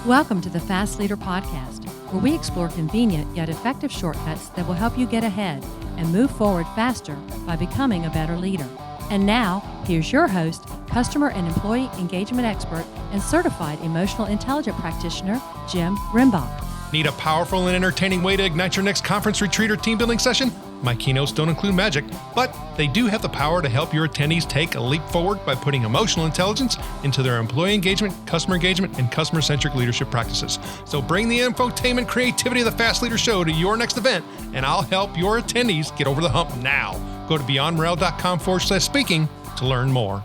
Welcome to the Fast Leader Podcast, where we explore convenient yet effective shortcuts that will help you get ahead and move forward faster by becoming a better leader. And now, here's your host, customer and employee engagement expert and certified emotional intelligence practitioner, Jim Rimbach. Need a powerful and entertaining way to ignite your next conference, retreat, or team building session? My keynotes don't include magic, but they do have the power to help your attendees take a leap forward by putting emotional intelligence into their employee engagement, and customer-centric leadership practices. So bring the infotainment creativity of the Fast Leader Show to your next event, and I'll help your attendees get over the hump now. Go to beyondmorale.com/speaking to learn more.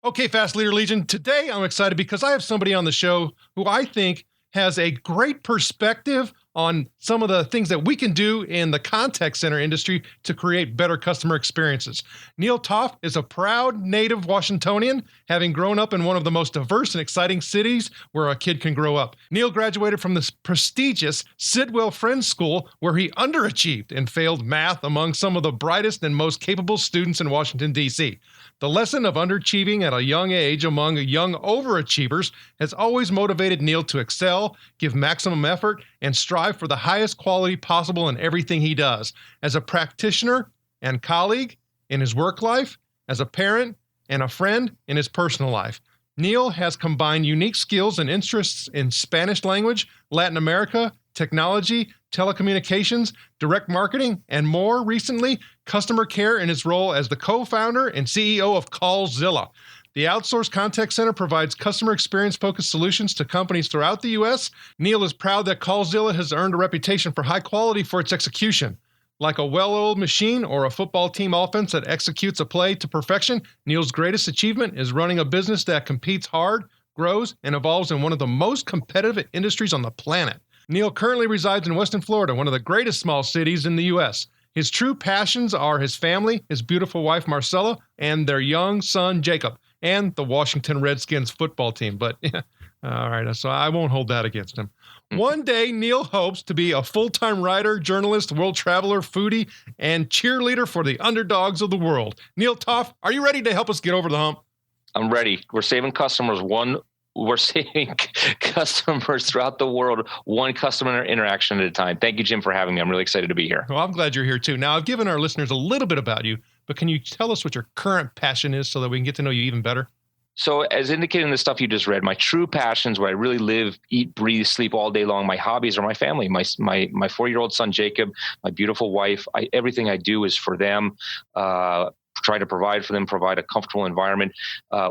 Okay, Fast Leader Legion, today I'm excited because I have somebody on the show who I think has a great perspective on some of the things that we can do in the contact center industry to create better customer experiences. Neal Topf is a proud native Washingtonian, having grown up in one of the most diverse and exciting cities where a kid can grow up. Neal graduated from the prestigious Sidwell Friends School, where he underachieved and failed math among some of the brightest and most capable students in Washington, D.C. The lesson of underachieving at a young age among young overachievers has always motivated Neal to excel, give maximum effort, and strive for the highest quality possible in everything he does. As a practitioner and colleague in his work life, as a parent and a friend in his personal life, Neal has combined unique skills and interests in Spanish language, Latin America, technology, telecommunications, direct marketing, and more recently, customer care in his role as the co-founder and CEO of Callzilla. The outsourced contact center provides customer experience-focused solutions to companies throughout the U.S. Neal is proud that Callzilla has earned a reputation for high quality for its execution. Like a well-oiled machine or a football team offense that executes a play to perfection, Neal's greatest achievement is running a business that competes hard, grows, and evolves in one of the most competitive industries on the planet. Neal currently resides in Weston, Florida, one of the greatest small cities in the U.S. His true passions are his family, his beautiful wife Marcella, and their young son Jacob, and the Washington Redskins football team. But all right, so I won't hold that against him. One day, Neal hopes to be a full-time writer, journalist, world traveler, foodie, and cheerleader for the underdogs of the world. Neal Topf, are you ready to help us get over the hump? I'm ready. We're saving customers throughout the world, one customer interaction at a time. Thank you, Jim, for having me. I'm really excited to be here. Well, I'm glad you're here too. Now, I've given our listeners a little bit about you, but can you tell us what your current passion is so that we can get to know you even better? So as indicated in the stuff you just read, my true passions, where I really live, eat, breathe, sleep all day long, my hobbies are my family, my 4-year-old son, Jacob, my beautiful wife. Everything I do is for them, try to provide for them, provide a comfortable environment,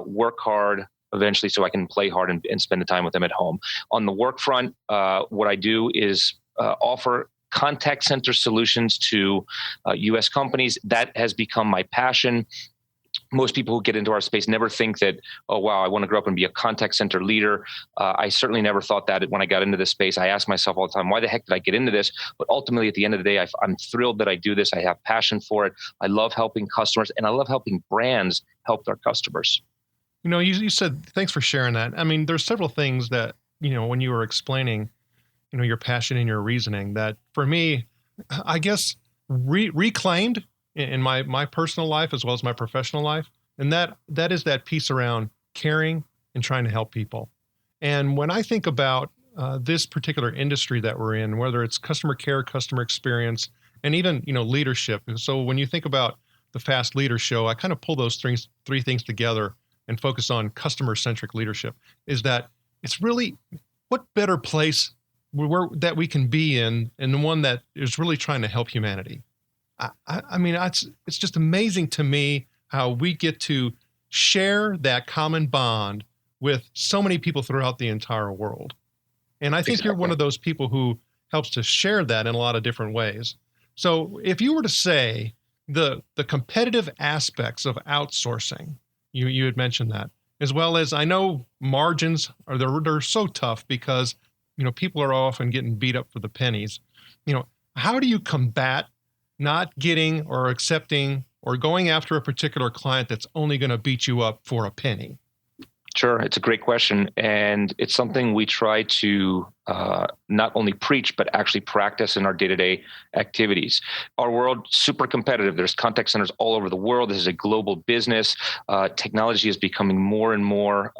work hard, eventually so I can play hard and spend the time with them at home. On the work front, what I do is offer contact center solutions to U.S. companies. That has become my passion. Most people who get into our space never think that, oh, wow, I want to grow up and be a contact center leader. I certainly never thought that when I got into this space. I ask myself all the time, why the heck did I get into this? But ultimately, at the end of the day, I'm thrilled that I do this. I have passion for it. I love helping customers, and I love helping brands help their customers. You know, you said, thanks for sharing that. I mean, there's several things that, when you were explaining, your passion and your reasoning that for me, I guess, reclaimed in my personal life as well as my professional life. And that is that piece around caring and trying to help people. And when I think about this particular industry that we're in, whether it's customer care, customer experience, and even, leadership. And so when you think about the Fast Leader Show, I kind of pull those three things together and focus on customer-centric leadership, is that it's really what better place that we can be in, and the one that is really trying to help humanity. I mean, it's just amazing to me how we get to share that common bond with so many people throughout the entire world. And I think You're one of those people who helps to share that in a lot of different ways. So if you were to say the competitive aspects of outsourcing, you had mentioned that, as well as I know margins they're so tough because, people are often getting beat up for the pennies. How do you combat not getting or accepting or going after a particular client that's only going to beat you up for a penny? Sure. It's a great question. And it's something we try to not only preach, but actually practice in our day-to-day activities. Our world, super competitive. There's contact centers all over the world. This is a global business. Technology is becoming more and more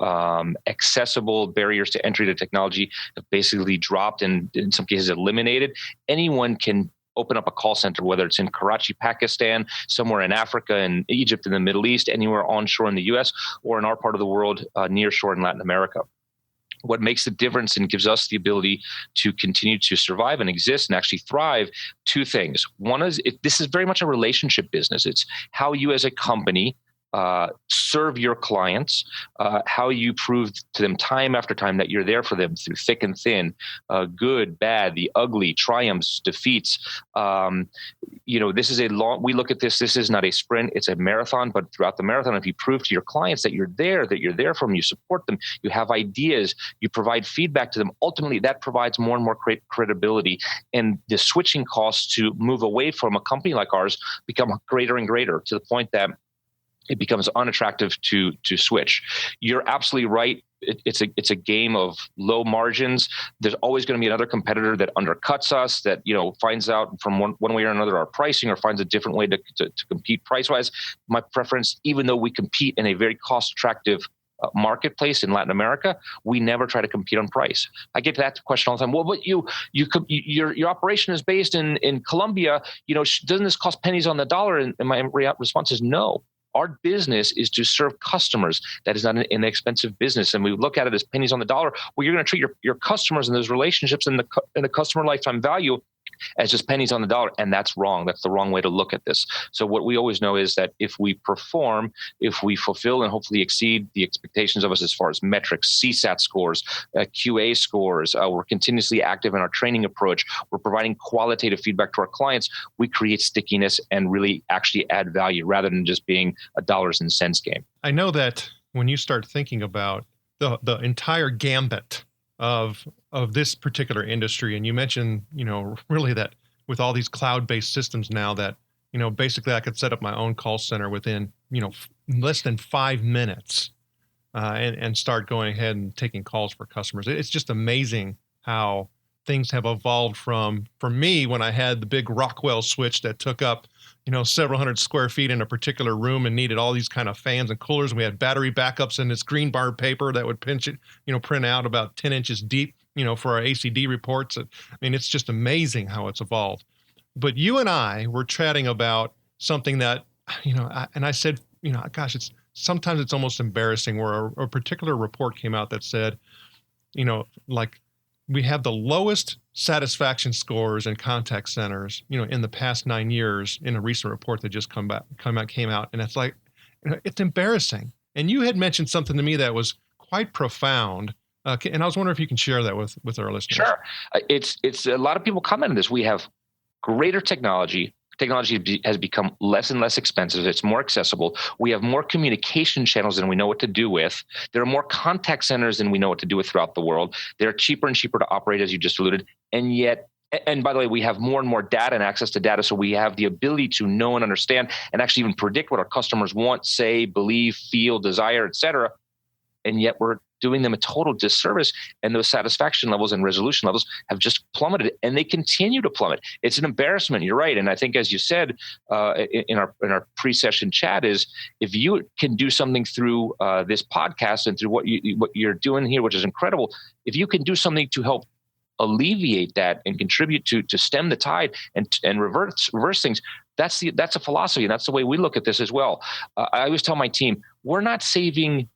accessible. Barriers to entry to technology have basically dropped and in some cases eliminated. Anyone can open up a call center, whether it's in Karachi, Pakistan, somewhere in Africa, in Egypt, in the Middle East, anywhere onshore in the US, or in our part of the world, near shore in Latin America. What makes the difference and gives us the ability to continue to survive and exist and actually thrive, two things. One is this is very much a relationship business. It's how you as a company serve your clients, how you prove to them time after time that you're there for them through thick and thin, good, bad, the ugly, triumphs, defeats. This is we look at this is not a sprint, it's a marathon, but throughout the marathon, if you prove to your clients that you're there for them, you support them, you have ideas, you provide feedback to them, ultimately that provides more and more credibility. And the switching costs to move away from a company like ours become greater and greater to the point that it becomes unattractive to switch. You're absolutely right. It's a game of low margins. There's always going to be another competitor that undercuts us, that finds out from one way or another our pricing, or finds a different way to compete price-wise. My preference, even though we compete in a very cost-attractive marketplace in Latin America, we never try to compete on price. I get that question all the time. Well, but your operation is based in Colombia. Doesn't this cost pennies on the dollar? And my response is no. Our business is to serve customers. That is not an inexpensive business. And we look at it as pennies on the dollar. Well, you're going to treat your customers and those relationships and the customer lifetime value as just pennies on the dollar. And that's wrong. That's the wrong way to look at this. So what we always know is that if we perform, if we fulfill and hopefully exceed the expectations of us as far as metrics, CSAT scores, QA scores, we're continuously active in our training approach, we're providing qualitative feedback to our clients, we create stickiness and really actually add value rather than just being a dollars and cents game. I know that when you start thinking about the entire gambit of this particular industry, and you mentioned, really that with all these cloud-based systems now that, basically I could set up my own call center within, less than 5 minutes and start going ahead and taking calls for customers. It's just amazing how things have evolved from, for me, when I had the big Rockwell switch that took up, several hundred square feet in a particular room and needed all these kind of fans and coolers. And we had battery backups in this green bar paper that would print out about 10 inches deep, for our ACD reports. I mean, it's just amazing how it's evolved. But you and I were chatting about something that, and I said, gosh, sometimes it's almost embarrassing, where a particular report came out that said, like, we have the lowest satisfaction scores in contact centers, in the past 9 years, in a recent report that just came out. And it's like, it's embarrassing. And you had mentioned something to me that was quite profound. And I was wondering if you can share that with our listeners. Sure. It's a lot of people comment on this. We have greater technology. Technology has become less and less expensive. It's more accessible. We have more communication channels than we know what to do with. There are more contact centers than we know what to do with throughout the world. They're cheaper and cheaper to operate, as you just alluded. And by the way, we have more and more data and access to data. So we have the ability to know and understand and actually even predict what our customers want, say, believe, feel, desire, et cetera. And yet we're doing them a total disservice, and those satisfaction levels and resolution levels have just plummeted, and they continue to plummet. It's an embarrassment. You're right, and I think, as you said in our pre-session chat, is if you can do something through this podcast and through what you're doing here, which is incredible, if you can do something to help alleviate that and contribute to stem the tide and reverse things, that's a philosophy, and that's the way we look at this as well. I always tell my team, we're not saving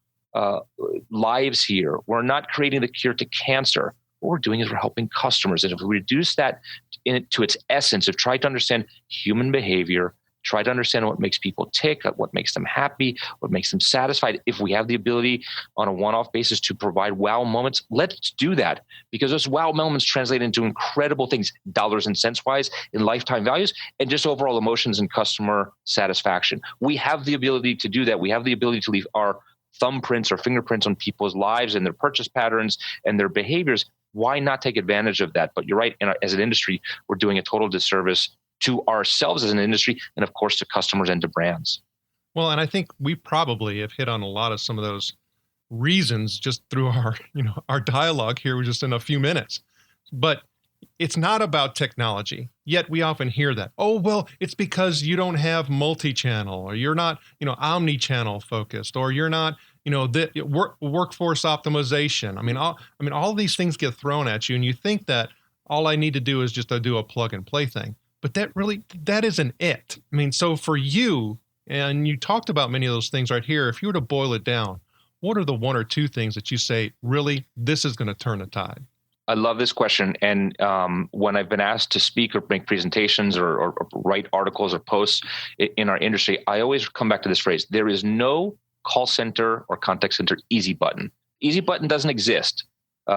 lives here. We're not creating the cure to cancer. What we're doing is we're helping customers. And if we reduce that to its essence of try to understand human behavior, try to understand what makes people tick, what makes them happy, what makes them satisfied. If we have the ability on a one-off basis to provide wow moments, let's do that, because those wow moments translate into incredible things, dollars and cents wise, in lifetime values, and just overall emotions and customer satisfaction. We have the ability to do that. We have the ability to leave our thumbprints or fingerprints on people's lives and their purchase patterns and their behaviors. Why not take advantage of that? But you're right, as an industry, we're doing a total disservice to ourselves as an industry, and of course to customers and to brands. Well, and I think we probably have hit on a lot of some of those reasons just through our, our dialogue here just in a few minutes. But it's not about technology. Yet we often hear that. Oh, well, it's because you don't have multi-channel, or you're not, omni-channel focused, or you're not, workforce optimization. All these things get thrown at you, and you think that all I need to do is just do a plug and play thing. But that isn't it. So for you, and you talked about many of those things right here, if you were to boil it down, what are the one or two things that you say, really, this is going to turn the tide? I love this question. And when I've been asked to speak or make presentations or write articles or posts in our industry, I always come back to this phrase: there is no call center or contact center easy button. Easy button doesn't exist.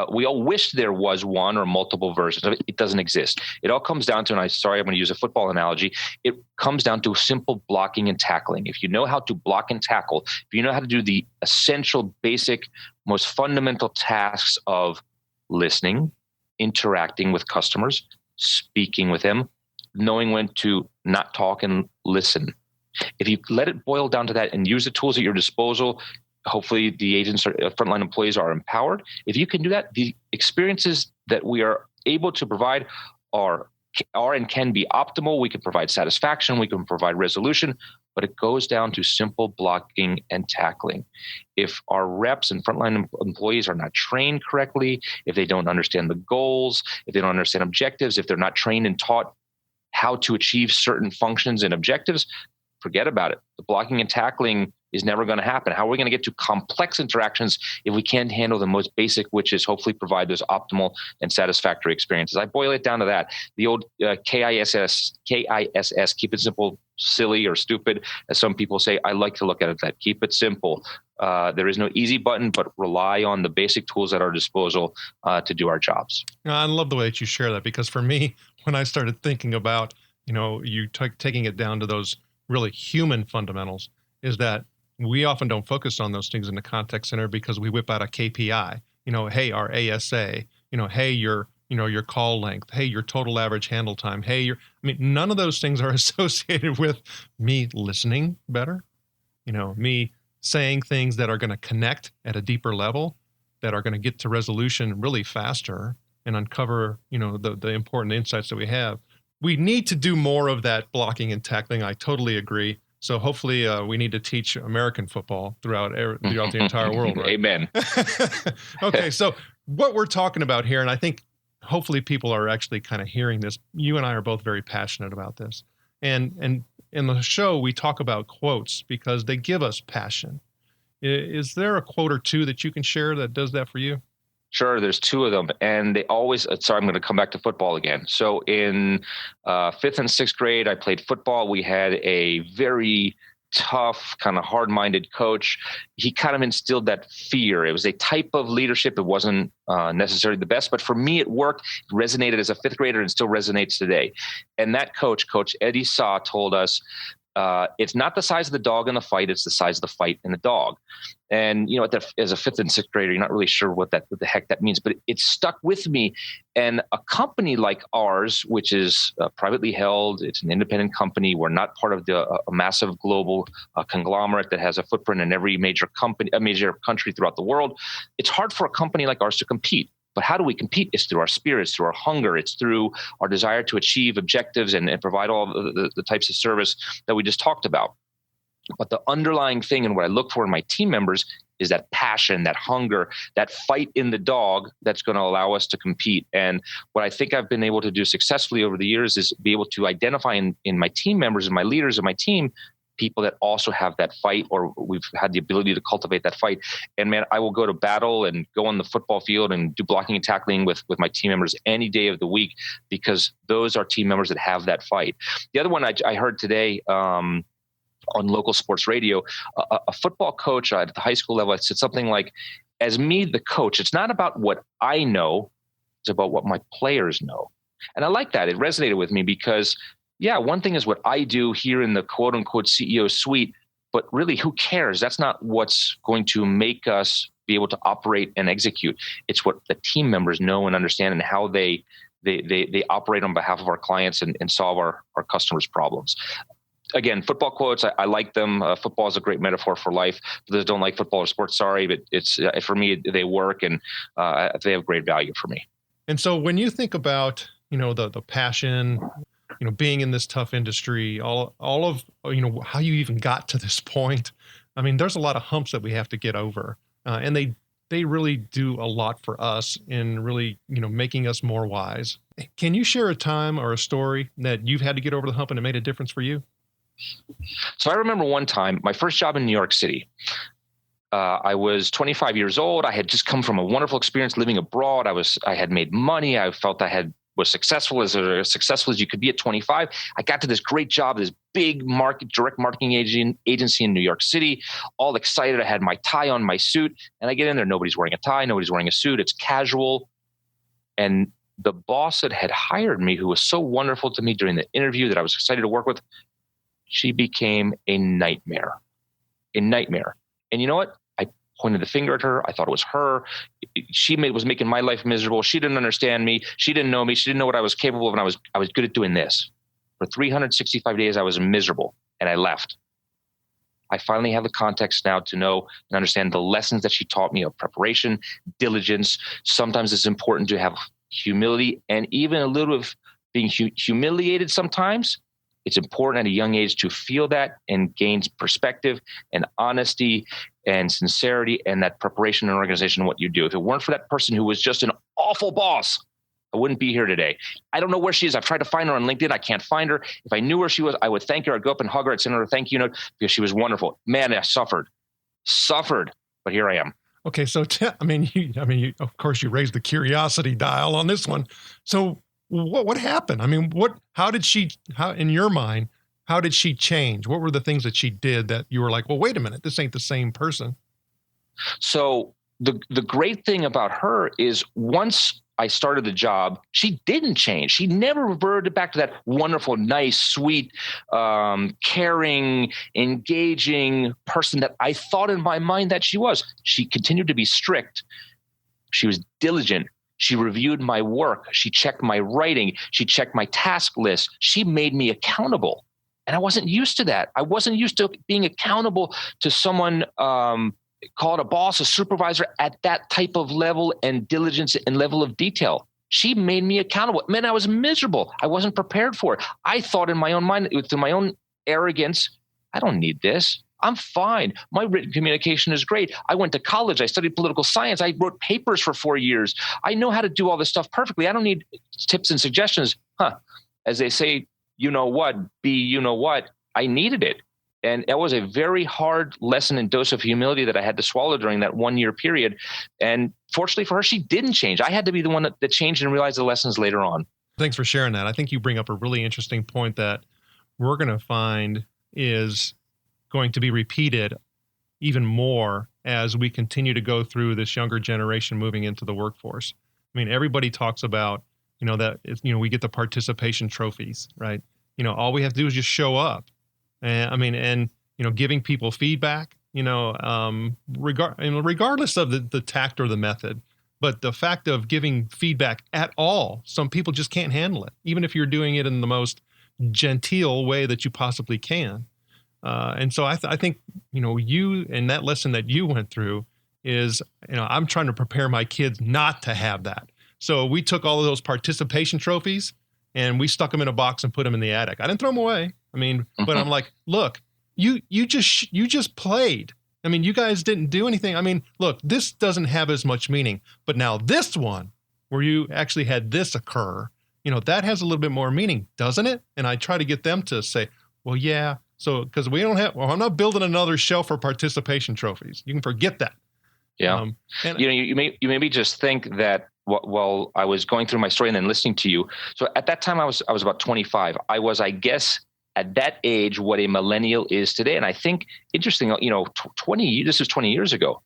We all wish there was one or multiple versions of it. It doesn't exist. It all comes down to, and I'm going to use a football analogy, it comes down to simple blocking and tackling. If you know how to block and tackle, if you know how to do the essential, basic, most fundamental tasks of listening, interacting with customers, speaking with them, knowing when to not talk and listen. If you let it boil down to that and use the tools at your disposal, hopefully the agents or frontline employees are empowered. If you can do that, the experiences that we are able to provide are and can be optimal. We can provide satisfaction, we can provide resolution, but it goes down to simple blocking and tackling. If our reps and frontline employees are not trained correctly, if they don't understand the goals, if they don't understand objectives, if they're not trained and taught how to achieve certain functions and objectives, forget about it. The blocking and tackling is never going to happen. How are we going to get to complex interactions if we can't handle the most basic, which is hopefully provide those optimal and satisfactory experiences? I boil it down to that. The old KISS, keep it simple, silly, or stupid, as some people say. I like to look at it that. Keep it simple. There is no easy button, but rely on the basic tools at our disposal to do our jobs. I love the way that you share that, because for me, when I started thinking about, you taking it down to those really human fundamentals, is that we often don't focus on those things in the contact center because we whip out a KPI, hey, our ASA, hey, your call length, hey, your total average handle time, hey, none of those things are associated with me listening better, me saying things that are going to connect at a deeper level, that are going to get to resolution really faster and uncover, the important insights that we have. We need to do more of that blocking and tackling. I totally agree. So hopefully we need to teach American football throughout the entire world. Right? Amen. Okay, so what we're talking about here, and I think hopefully people are actually kind of hearing this. You and I are both very passionate about this. And in the show, we talk about quotes because they give us passion. Is there a quote or two that you can share that does that for you? Sure, there's two of them, and they always, sorry, I'm going to come back to football again. So in 5th and 6th grade, I played football. We had a very tough, kind of hard-minded coach. He kind of instilled that fear. It was a type of leadership. It wasn't necessarily the best, but for me, it worked. It resonated as a 5th grader and still resonates today. And that coach, Coach Eddie Saw, told us, it's not the size of the dog in the fight, it's the size of the fight in the dog. And, as a 5th and 6th grader, you're not really sure what the heck that means, but it stuck with me. And a company like ours, which is privately held, it's an independent company. We're not part of a massive global conglomerate that has a footprint in every major country throughout the world. It's hard for a company like ours to compete. But how do we compete? It's through our spirit, it's through our hunger, it's through our desire to achieve objectives and provide all the types of service that we just talked about. But the underlying thing and what I look for in my team members is that passion, that hunger, that fight in the dog that's going to allow us to compete. And what I think I've been able to do successfully over the years is be able to identify in my team members and my leaders of my team people that also have that fight, or we've had the ability to cultivate that fight. And man, I will go to battle and go on the football field and do blocking and tackling with my team members any day of the week, because those are team members that have that fight. The other one I heard today on local sports radio, a football coach at the high school level said something like, as me, the coach, it's not about what I know, it's about what my players know. And I like that. It resonated with me because yeah, one thing is what I do here in the quote unquote CEO suite, but really who cares? That's not what's going to make us be able to operate and execute. It's what the team members know and understand and how they operate on behalf of our clients and solve our customers' problems. again, football quotes, I like them. Football is a great metaphor for life. For those who don't like football or sports, sorry, but it's for me, they work, and they have great value for me. And so when you think about, the passion, being in this tough industry, all of, how you even got to this point, I mean, there's a lot of humps that we have to get over. And they really do a lot for us in really, making us more wise. Can you share a time or a story that you've had to get over the hump and it made a difference for you? So I remember one time, my first job in New York City. I was 25 years old. I had just come from a wonderful experience living abroad. I had made money. I felt was successful as you could be at 25. I got to this great job, this big direct marketing agency in New York City, all excited. I had my tie on, my suit, and I get in there. Nobody's wearing a tie. Nobody's wearing a suit. It's casual. And the boss that had hired me, who was so wonderful to me during the interview that I was excited to work with, she became a nightmare. And you know what? I pointed the finger at her. I thought it was her. She was making my life miserable. She didn't understand me. She didn't know me. She didn't know what I was capable of. And I was good at doing this. For 365 days, I was miserable, and I left. I finally have the context now to know and understand the lessons that she taught me of preparation, diligence. Sometimes it's important to have humility, and even a little of being humiliated sometimes. It's important at a young age to feel that and gain perspective and honesty and sincerity and that preparation and organization in what you do. If it weren't for that person who was just an awful boss, I wouldn't be here today. I don't know where she is. I've tried to find her on LinkedIn. I can't find her. If I knew where she was, I would thank her. I'd go up and hug her. I'd send her a thank you note because she was wonderful. Man, I suffered, but here I am. Okay. So, of course you raised the curiosity dial on this one. So, what happened? I mean, in your mind, how did she change? What were the things that she did that you were like, well, wait a minute, this ain't the same person? So the great thing about her is once I started the job, she didn't change. She never reverted back to that wonderful, nice, sweet, caring, engaging person that I thought in my mind that she was. She continued to be strict. She was diligent. She reviewed my work. She checked my writing. She checked my task list. She made me accountable. And I wasn't used to that. I wasn't used to being accountable to someone, call it a boss, a supervisor at that type of level and diligence and level of detail. She made me accountable. Man, I was miserable. I wasn't prepared for it. I thought in my own mind, through my own arrogance, I don't need this. I'm fine. My written communication is great. I went to college. I studied political science. I wrote papers for 4 years. I know how to do all this stuff perfectly. I don't need tips and suggestions. As they say, you know what, I needed it. And that was a very hard lesson and dose of humility that I had to swallow during that 1 year period. And fortunately for her, she didn't change. I had to be the one that changed and realized the lessons later on. Thanks for sharing that. I think you bring up a really interesting point that we're going to find is going to be repeated even more as we continue to go through this younger generation moving into the workforce. I mean, everybody talks about, that, we get the participation trophies, right? All we have to do is just show up. And giving people feedback, regardless of the tact or the method, but the fact of giving feedback at all, some people just can't handle it, even if you're doing it in the most genteel way that you possibly can. And so I think, you and that lesson that you went through is, I'm trying to prepare my kids not to have that. So we took all of those participation trophies and we stuck them in a box and put them in the attic. I didn't throw them away. But I'm like, look, you just played. You guys didn't do anything. Look, this doesn't have as much meaning, but now this one where you actually had this occur, that has a little bit more meaning, doesn't it? And I try to get them to say, well, yeah. So, because I'm not building another shelf for participation trophies. You can forget that. Yeah. You maybe just think that while I was going through my story and then listening to you. So at that time I was about 25. I was, I guess, at that age, what a millennial is today. And I think interesting, this was 20 years ago.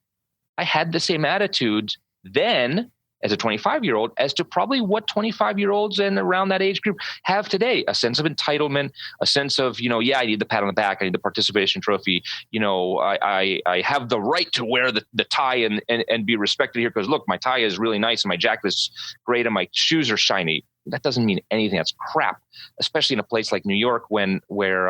I had the same attitude then as a 25-year-old as to probably what 25-year-olds and around that age group have today. A sense of entitlement, a sense of, I need the pat on the back, I need the participation trophy. I have the right to wear the tie and be respected here because look, my tie is really nice and my jacket is great and my shoes are shiny. that doesn't mean anything. That's crap, especially in a place like New York where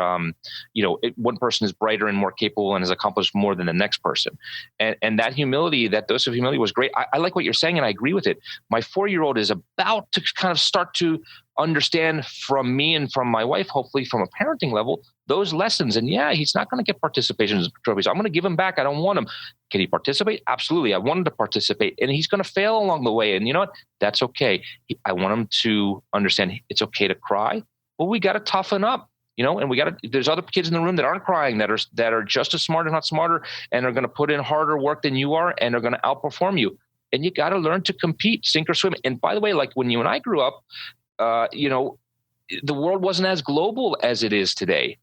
one person is brighter and more capable and has accomplished more than the next person. And that humility, that dose of humility was great. I like what you're saying, and I agree with it. My 4-year-old is about to kind of start to understand from me and from my wife, hopefully from a parenting level, those lessons. And yeah, he's not going to get participation trophies. I'm going to give him back. I don't want him. Can he participate? Absolutely. I want him to participate, and he's going to fail along the way. And you know what? That's okay. I want him to understand it's okay to cry, but we got to toughen up. And there's other kids in the room that aren't crying, that are just as smart, if not smarter, and are going to put in harder work than you are, and are going to outperform you. And you got to learn to compete, sink or swim. And by the way, like when you and I grew up, the world wasn't as global as it is today.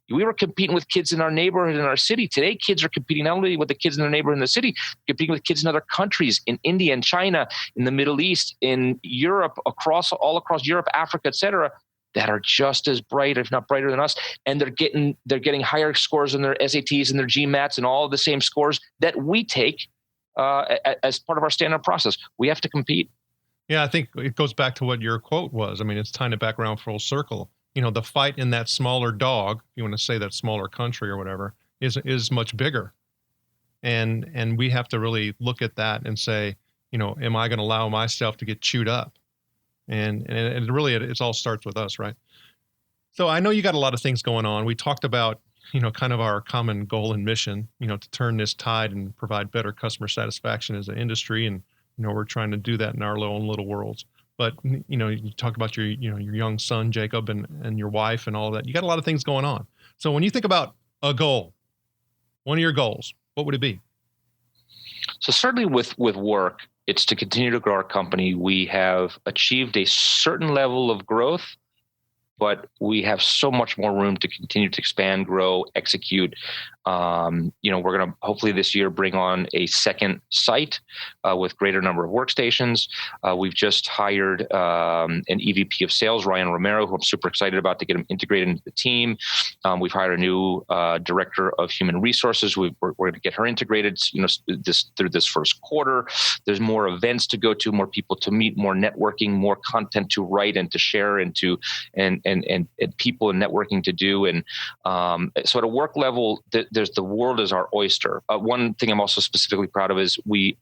We were competing with kids in our neighborhood, in our city. Today, kids are competing not only with the kids in their neighborhood in the city, competing with kids in other countries, in India and China, in the Middle East, in Europe, all across Europe, Africa, et cetera, that are just as bright, if not brighter than us. And they're getting higher scores in their SATs and their GMATs and all of the same scores that we take as part of our standard process. We have to compete. Yeah, I think it goes back to what your quote was. I mean, it's tying it back around full circle. The fight in that smaller dog, if you want to say that smaller country or whatever, is much bigger. And we have to really look at that and say, am I going to allow myself to get chewed up? And it all starts with us, right? So I know you got a lot of things going on. We talked about, kind of our common goal and mission, to turn this tide and provide better customer satisfaction as an industry. And, we're trying to do that in our own little worlds. But, you talked about your young son, Jacob, and your wife and all that. You got a lot of things going on. So when you think about a goal, one of your goals, what would it be? So certainly with work, it's to continue to grow our company. We have achieved a certain level of growth, but we have so much more room to continue to expand, grow, execute. We're going to hopefully this year bring on a second site with greater number of workstations. We've just hired an EVP of sales, Ryan Romero, who I'm super excited about to get him integrated into the team. We've hired a new director of human resources. We're going to get her integrated, through this first quarter. There's more events to go to, more people to meet, more networking, more content to write and to share, and people and networking to do. And so at a work level, the world is our oyster. One thing I'm also specifically proud of is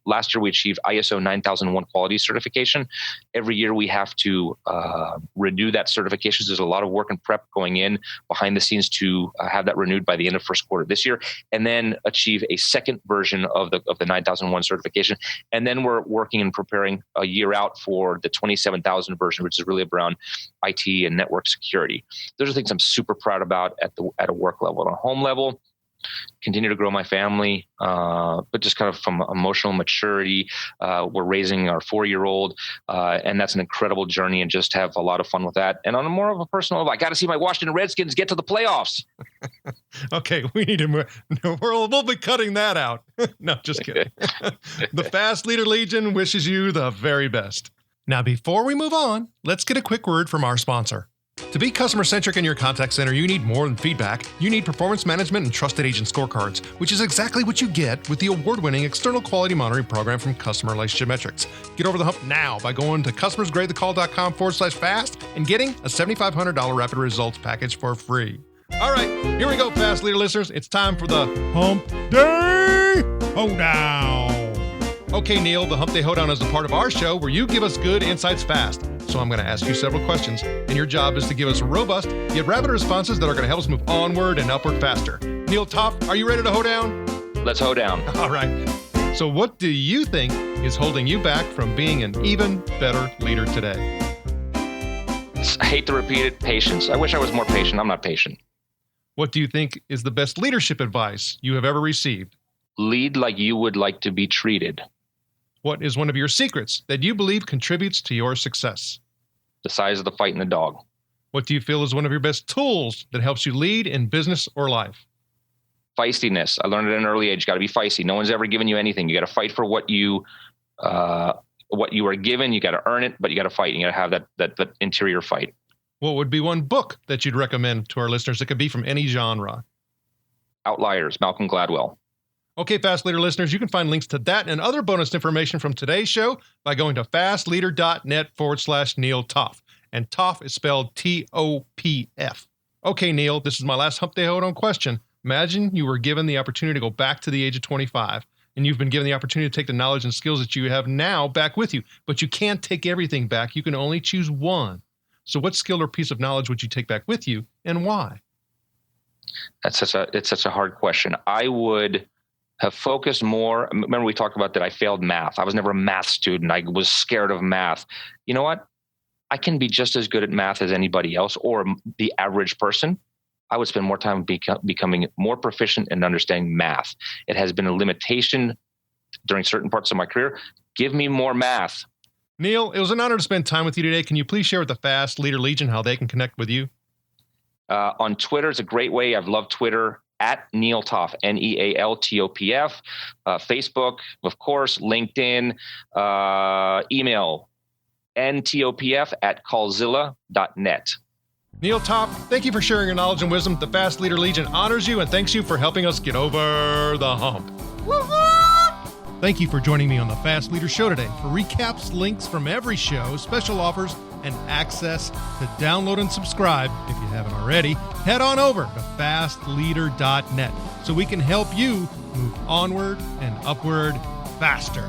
last year we achieved ISO 9001 quality certification. Every year we have to renew that certification. There's a lot of work and prep going in behind the scenes to have that renewed by the end of first quarter this year, and then achieve a second version of the 9001 certification. And then we're working and preparing a year out for the 27,000 version, which is really around IT and network security. Those are things I'm super proud about at a work level. At a home level, continue to grow my family, but just kind of from emotional maturity. We're raising our 4-year-old, and that's an incredible journey, and just have a lot of fun with that. And on a more of a personal level, I got to see my Washington Redskins get to the playoffs. Okay, we need to move. No, we'll be cutting that out. No, just kidding. The Fast Leader Legion wishes you the very best. Now, before we move on, let's get a quick word from our sponsor. To be customer-centric in your contact center, you need more than feedback. You need performance management and trusted agent scorecards, which is exactly what you get with the award-winning external quality monitoring program from Customer Relationship Metrics. Get over the hump now by going to customersgradethecall.com/fast and getting a $7,500 rapid results package for free. All right, here we go, Fast Leader listeners. It's time for the Hump Day Hoedown. Okay, Neal, the Hump Day Hoedown is a part of our show where you give us good insights fast. So I'm going to ask you several questions, and your job is to give us robust, yet rapid responses that are going to help us move onward and upward faster. Neal Topf, are you ready to hoe down? Let's hoe down. All right. So what do you think is holding you back from being an even better leader today? I hate to repeat it, patience. I wish I was more patient. I'm not patient. What do you think is the best leadership advice you have ever received? Lead like you would like to be treated. What is one of your secrets that you believe contributes to your success? The size of the fight in the dog. What do you feel is one of your best tools that helps you lead in business or life? Feistiness. I learned at an early age. You got to be feisty. No one's ever given you anything. You got to fight for what you are given. You got to earn it, but you got to fight. You got to have that interior fight. What would be one book that you'd recommend to our listeners that could be from any genre? Outliers, Malcolm Gladwell. Okay, Fast Leader listeners, you can find links to that and other bonus information from today's show by going to fastleader.net/Neal Topf. And Topf is spelled T-O-P-F. Okay, Neal, this is my last Hump Day Hold On question. Imagine you were given the opportunity to go back to the age of 25, and you've been given the opportunity to take the knowledge and skills that you have now back with you, but you can't take everything back. You can only choose one. So what skill or piece of knowledge would you take back with you, and why? It's such a hard question. I would have focused more. Remember we talked about that I failed math. I was never a math student. I was scared of math. You know what? I can be just as good at math as anybody else or the average person. I would spend more time becoming more proficient in understanding math. It has been a limitation during certain parts of my career. Give me more math. Neal, it was an honor to spend time with you today. Can you please share with the Fast Leader Legion how they can connect with you? On Twitter, it's a great way. I've loved Twitter. At Neal Topf, Nealtopf, Facebook, of course, LinkedIn, email, ntopf@callzilla.net. Neal Topf, thank you for sharing your knowledge and wisdom. The Fast Leader Legion honors you and thanks you for helping us get over the hump. Thank you for joining me on the Fast Leader Show today. For recaps, links from every show, special offers, and access to download and subscribe, if you haven't already, head on over to fastleader.net so we can help you move onward and upward faster.